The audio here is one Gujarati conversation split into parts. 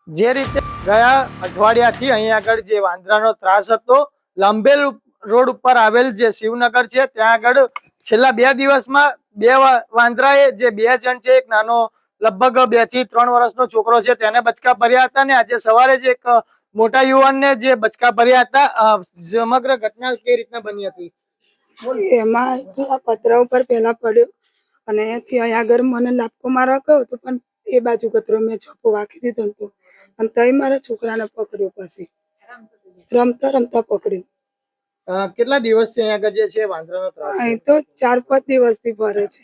જે રીતે ગયા અઠવાડિયાથી અહીંયા આગળ જે વાંદરાનો ત્રાસ હતો, લંબેલ રોડ ઉપર આવેલ જે શિવનગર છે ત્યાં આગળ છેલ્લા 2 દિવસમાં વાંદરાએ જે 2 જણ છે, એક નાનો લગભગ 2 થી 3 વર્ષનો છોકરો છે તેને બચકા ભર્યા હતા અને આજે સવારે જ એક મોટા યુવાનને જે બચકા ભર્યા હતા. સમગ્ર ઘટના કઈ રીતના બની હતી? એમાં આ પતરા ઉપર પેલા પડ્યો અને અહીંયાથી અહીંયા આગળ મને લાપકો મારવા ગયો હતો, પણ એ બાજુ કતરો મેં ચોપો વાંકી દીધો હતો અને તઈ મારા છોકરાને પકડ્યો. પછી રમતા રમતા પકડ્યો. કેટલા દિવસથી અહીંયા આગળ જે છે વાંદરાનો ત્રાસ? અહીં તો 4-5 દિવસથી ભરે છે.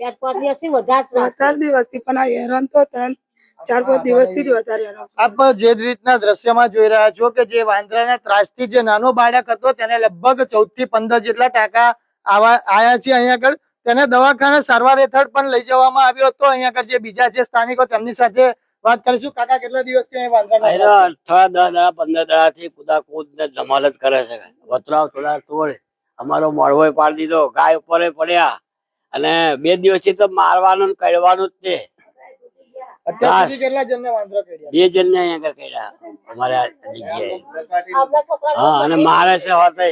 4-5 દિવસથી વધારે દિવસથી, પણ આ હેરાન તો 3-4-5 દિવસથી જ વધારે હેરાન. આપ જે રીતના દ્રશ્યમાં જોઈ રહ્યા છો કે જે વાંદરાના ત્રાસથી જે નાનો બાળક હતો તેને લગભગ 14 થી 15 જેટલા ટાંકા આયા છે. અહીંયા આગળ તેને દવાખાને સારવાર હેઠળ પણ લઈ જવામાં આવ્યો હતો. અહીંયા આગળ જે બીજા છે સ્થાનિકો તેમની સાથે વાત કરીશું. કાકા, કેટલા દિવસથી અહીં વાંદરાનો થોડા 10 15 દાડાથી કુદાકૂદ ને ધમાલ જ કરે છે. વતરાવ થોડા તોડ અમારો મળવો પાડી દીધો, ગાય ઉપર પડ્યા અને 2 દિવસથી તો મારવાનું કડવાનું જ છે. અત્યાર સુધી કેટલા જણને વાંદરા કર્યા? 2 જણને અહીંયા કર્યા અમારા જગ્યાએ. હા, અને મારે છે હોતે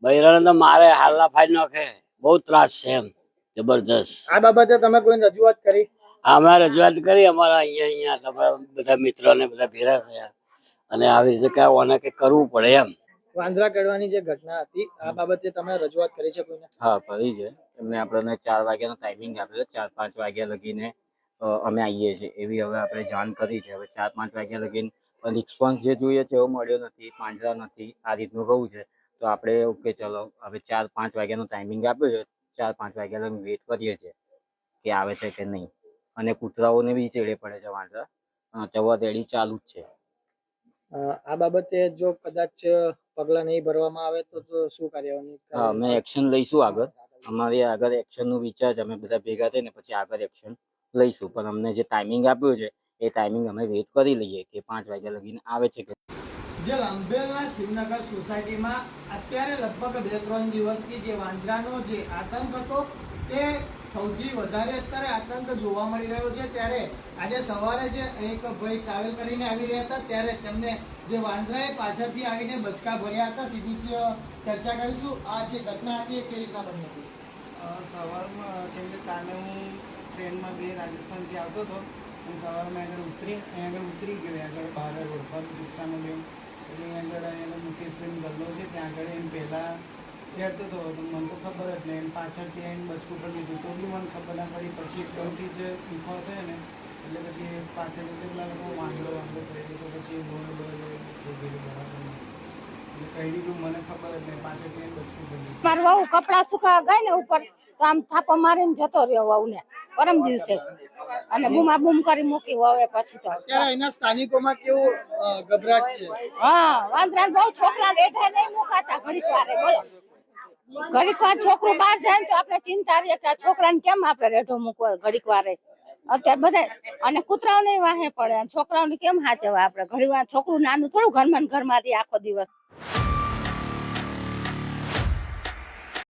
બૈરાને તો મારે હાલના ફાઈ નાખે. બહુ ત્રાસ છે એમ, જબરજસ્ત. આ બાબતે તમે કોઈ રજૂઆત કરી? અમે રજૂઆત કરી અમારા અહીંયા તમારા બધા મિત્રોને બધા ભેગા થયા અને આવી રીતે આને કંઈક કરવું પડે એમ. વાંદરા કરવાની જે ઘટના હતી આ બાબતે તમે રજૂઆત કરી છે કોઈને? હા, કરી છે. એમને આપણને 4 વાગ્યાનો ટાઈમિંગ આપ્યો છે. 4-5 વાગ્યા લગીને અમે આવીએ છીએ એવી હવે આપણે જાણ કરી છે. હવે 4-5 વાગ્યા લગીને રિસ્પોન્સ જે જોઈએ છે એવો મળ્યો નથી, પાંજરા નથી, આ રીતનું કહું છે. તો આપણે ઓકે ચલો હવે 4-5 વાગ્યાનો ટાઈમિંગ આપ્યો છે. 4-5 વાગ્યા લગી વેઇટ કરીએ છીએ કે આવે છે કે નહીં. અને કૂતરાઓને બી ચેડે પડે છે વાંદરા, તેવા રેડી ચાલુ જ છે. આ બાબતે જો કદાચ પગલાં નહીં ભરવામાં આવે તો શું કાર્યવાહી? હા, અમે એક્શન લઈશું આગળ. અમારી આગળ એક્શનનું વિચાર છે. અમે બધા ભેગા થઈને પછી આગળ એક્શન લઈશું. પણ અમને જે ટાઈમિંગ આપ્યું છે એ ટાઈમિંગ અમે વેઇટ કરી લઈએ કે 5 વાગ્યા લગીને આવે છે કે. જે લંબેલના શિવનગર સોસાયટીમાં અત્યારે લગભગ 2-3 દિવસથી જે વાંદરાનો જે આતંક હતો તે સૌથી વધારે અત્યારે આતંક જોવા મળી રહ્યો છે. ત્યારે આજે સવારે જે એક ભાઈ ટ્રાવેલ કરીને આવી રહ્યા હતા ત્યારે તેમને જે વાંદરાએ પાછળથી આવીને બચકા ભર્યા હતા. સીધી જ ચર્ચા કરીશું. આ જે ઘટના હતી એ કઈ રીતના બની હતી? સવારમાં કેમ કે કાલે હું ટ્રેનમાં રાજસ્થાનથી આવતો હતો અને સવારમાં આગળ ઉતરી ગયો આગળ બહાર રોડ પર રિક્ષામાં ગયો એટલે આગળ મુકેશભાઈ ગલ્લો છે ત્યાં આગળ એમ પહેલાં હેરતો હતો તો મને તો ખબર જ નહીં. પાછળથી એને બચકું પર લીધું તો બી મને ખબર ના પડી. પછી એકદમથી જ દુખાવો થયો ને એટલે પછી પાછળ કેટલા લોકો વાંદરો કરી તો પછી બોલ થઈ ગયેલું બરાબર એટલે કહી દીધું મને ખબર જ નહીં. પાછળથી એને બચકું કરી લીધું. મારું વહુ કપડા સુકા ગઈ ને ઉપર તો આમ થાપો મારીને જતો રહ્યો વહુને પરમ દિવસે અને બૂમા બૂમ કરી મૂકી વહુએ. પછી તો અત્યારે એના સ્થાનિકોમાં કેવું ગભરાટ છે? હા, વાંદરા બહુ છોકરા રેઠા નહીં મુકાતા ઘડીક વારે. બોલો, ઘડીક વાર છોકરું બહાર જાય ને તો આપણે ચિંતા રહીએ કે આ છોકરાને કેમ આપણે રેઠો મૂકવો ઘડીક વારે. અત્યારે બધા અને કૂતરાઓને વાહે પડે, છોકરાઓને કેમ હાચવા આપણે ઘડી વાર. છોકરું નાનું થોડું ઘરમાં રહી આખો દિવસ.